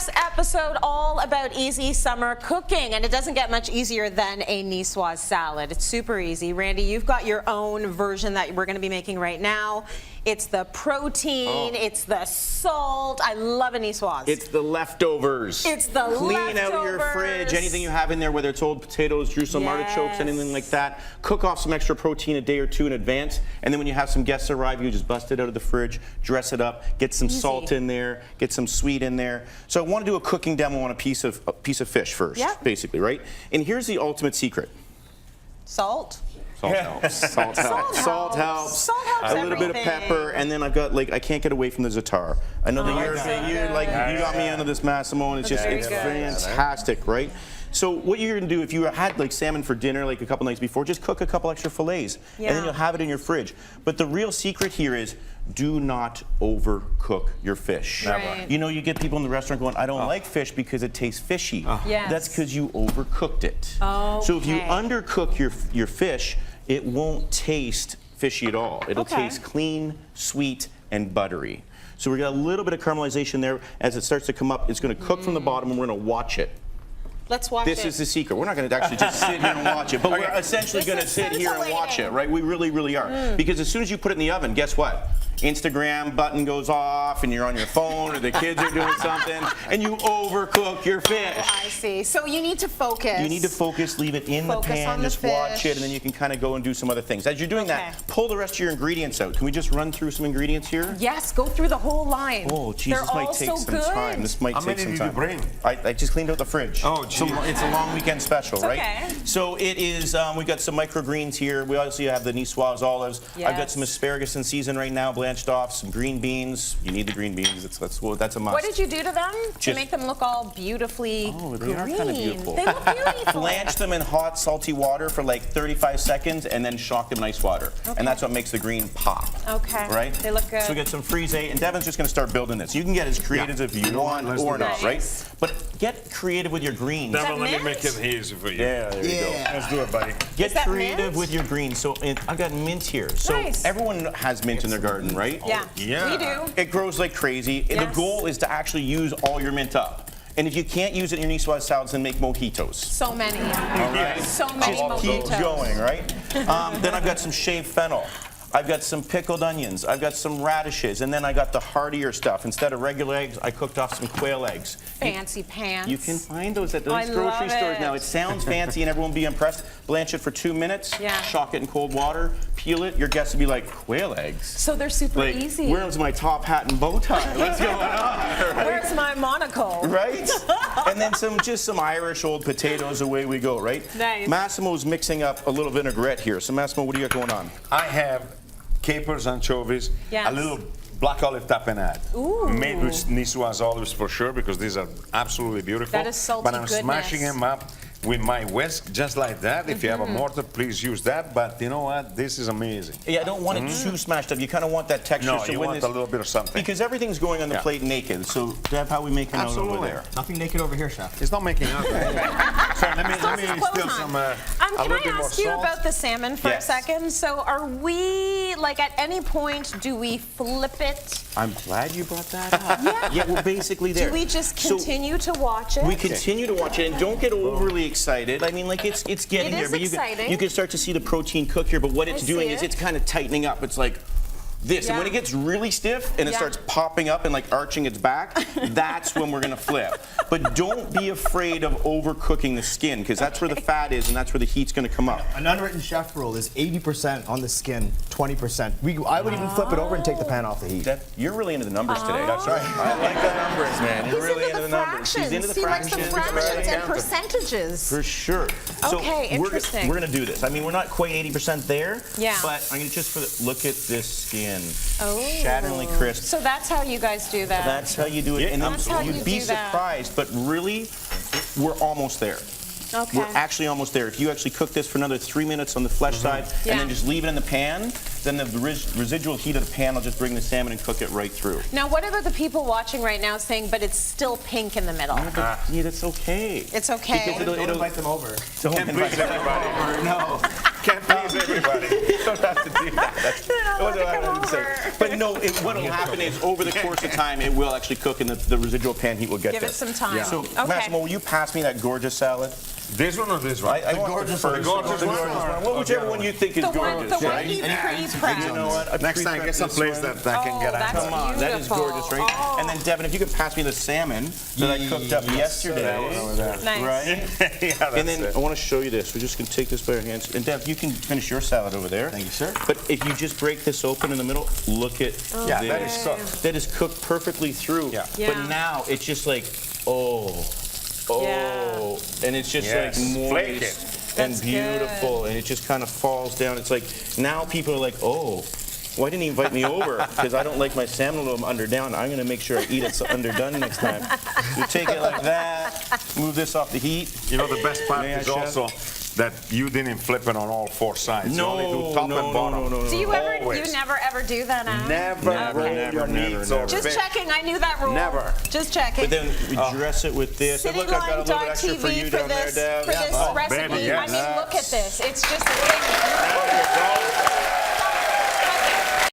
Chef's episode all about easy summer cooking, and it doesn't get much easier than a nicoise salad. It's super easy. Randy, you've got your own version that we're going to be making right now. It's the protein, it's the salt. I love a nicoise. It's the leftovers. It's the Clean out your fridge, anything you have in there, whether it's old potatoes, Jerusalem artichokes, anything like that. Cook off some extra protein a day or two in advance, and then when you have some guests arrive, you just bust it out of the fridge, dress it up, get some salt in there, get some sweet in there. So I want to do a cooking demo on a piece of fish first, basically, right? And here's the ultimate secret. Salt. Salt helps. Salt helps. Salt helps. Salt helps. A little bit of pepper, and then I've got I can't get away from the za'atar. I know that you got me into this, Massimo, and it's just it's fantastic, right? So what you're gonna do if you had salmon for dinner a couple nights before, just cook a couple extra fillets, and then you'll have it in your fridge. But the real secret here is do not overcook your fish. Right. You know, you get people in the restaurant going, I don't like fish because it tastes fishy. That's because you overcooked it. So if you undercook your fish, it won't taste fishy at all. It'll taste clean, sweet, and buttery. So we got a little bit of caramelization there. As it starts to come up, it's going to cook from the bottom, and we're going to watch it. Let's watch it. This is the secret. We're not going to actually just sit here and watch it, but we're essentially going to sit here and watch it, right? We really, really are. Because as soon as you put it in the oven, guess what? Instagram button goes off, and you're on your phone, or the kids are doing something, and you overcook your fish. I see. So you need to focus. You need to focus, leave it in the pan, just watch it, and then you can kind of go and do some other things. As you're doing that, pull the rest of your ingredients out. Can we just run through some ingredients here? Yes, go through the whole line. Oh, geez, this might take some time. This might take some time. How many did you bring? I just cleaned out the fridge. Oh, geez. It's a long weekend special, right? Okay. So it is, we've got some microgreens here. We obviously have the nicoise olives. I've got some asparagus in season right now, blanched off, some green beans. You need the green beans. That's a must. What did you do to them to make them look all beautifully they are kind of beautiful. They look beautiful. Blanch them in hot, salty water for 35 seconds, and then shock them in ice water. And that's what makes the green pop. Okay. Right? They look good. So we get some frisee, and Devin's just going to start building this. You can get as creative as you want or not, right? But get creative with your greens. Devin, let me make it easy for you. Yeah, there you go. Let's do it, buddy. Get creative with your greens. So I've got mint here. So everyone has mint in their garden, right? Yeah, we do. It grows like crazy. The goal is to actually use all your mint up. And if you can't use it in your nicoise salads, then make mojitos. So many. All right? So many Just mojitos. keep going, right? Then I've got some shaved fennel. I've got some pickled onions. I've got some radishes. And then I got the heartier stuff. Instead of regular eggs, I cooked off some quail eggs. Fancy pants. You can find those at those grocery stores now. It sounds fancy and everyone will be impressed. Blanch it for 2 minutes. Shock it in cold water. Peel it. Your guests will be like, quail eggs? So they're super easy. Where's my top hat and bow tie? What's going on? Right? Where's my monocle? Right? And then just some Irish old potatoes, away we go, right? Nice. Massimo's mixing up a little vinaigrette here. So Massimo, what do you got going on? I have capers, anchovies, a little black olive tapenade. Made with nicoise olives for sure, because these are absolutely beautiful. That is salty But I'm smashing them up with my whisk, just like that. If you have a mortar, please use that. But you know what? This is amazing. Yeah, I don't want it too smashed up. You kind of want that texture. No, you want a little bit of something. Because everything's going on the plate naked. So, Dev, how are we making out over there? Nothing naked over here, Chef. It's not making out. So let me still some a can little I bit more ask you salt. about the salmon for a second? So are we, at any point, do we flip it? I'm glad you brought that up. Yeah, we're basically there. Do we just continue to watch it? We continue to watch it, and don't get overly excited. I mean, it's getting there. But you can start to see the protein cook here, but what it's doing is it's kind of tightening up. It's like this. And when it gets really stiff and it starts popping up and arching its back, that's when we're going to flip. But don't be afraid of overcooking the skin, because that's where the fat is and that's where the heat's going to come up. An unwritten chef rule is 80% on the skin, 20%. I would even flip it over and take the pan off the heat. You're really into the numbers today. That's right. I like the numbers, man. You're really into the numbers. He's into the fractions. And percentages. For sure. Okay, interesting. We're going to do this. I mean, we're not quite 80% there, but I'm going to just look at this skin. Shatteringly crisp. So that's how you guys do that. That's how you do it. And then you'd be surprised, but really, we're almost there. Okay. We're actually almost there. If you actually cook this for another 3 minutes on the flesh side and then just leave it in the pan, then the residual heat of the pan will just bring the salmon and cook it right through. Now, what about the people watching right now saying, but it's still pink in the middle? Yeah, that's okay. It's okay. Because Don't invite them over. Don't Can't please everybody. No. Can't please everybody. You don't have to do that. That's what I didn't say. But no, what will happen is over the course of time, it will actually cook and the residual pan heat will get Give there. it some time. So, Okay. Massimo, will you pass me that gorgeous salad? This one or this one? I want gorgeous the one. first. The gorgeous one? Well, whichever one you think is The one gorgeous, right? you You know pre-prepped. what? Next time, get some place that I can get that's out. Come on, that is beautiful. gorgeous, right? Oh. And then, Devin, if you could pass me the salmon that I cooked up yesterday. Nice. Right? Yeah, that's And then it. I want to show you this. We're just going to take this by our hands. And Dev, you can finish your salad over there. Thank you, sir. But if you just break this open in the middle, look at Yeah, this. that is cooked. That is cooked perfectly through. Yeah. Yeah. But now it's just like, oh, and it's just Yes, like flake moist it. and That's beautiful, and it just kind of falls down. It's like now people are like, oh. Why didn't he invite me over? Because I don't like my salmon a little underdone. I'm going to make sure I eat it so underdone next time. You take it like that, move this off the heat. You know, the best part May I, is Chef? also that you didn't flip it on all four sides. You only do No, top no, and bottom. no. Do you ever, Always. you never ever do that, Anna? Never Okay. roll Never, your never, meats never. or Just fish. checking, I knew that rule. Never. Just checking. But then we dress it with this. And look, I've got a little extra for Cityline.tv you for down there, this, Dad. for this Oh, recipe. baby, yes. I mean, look at this. It's just a thing.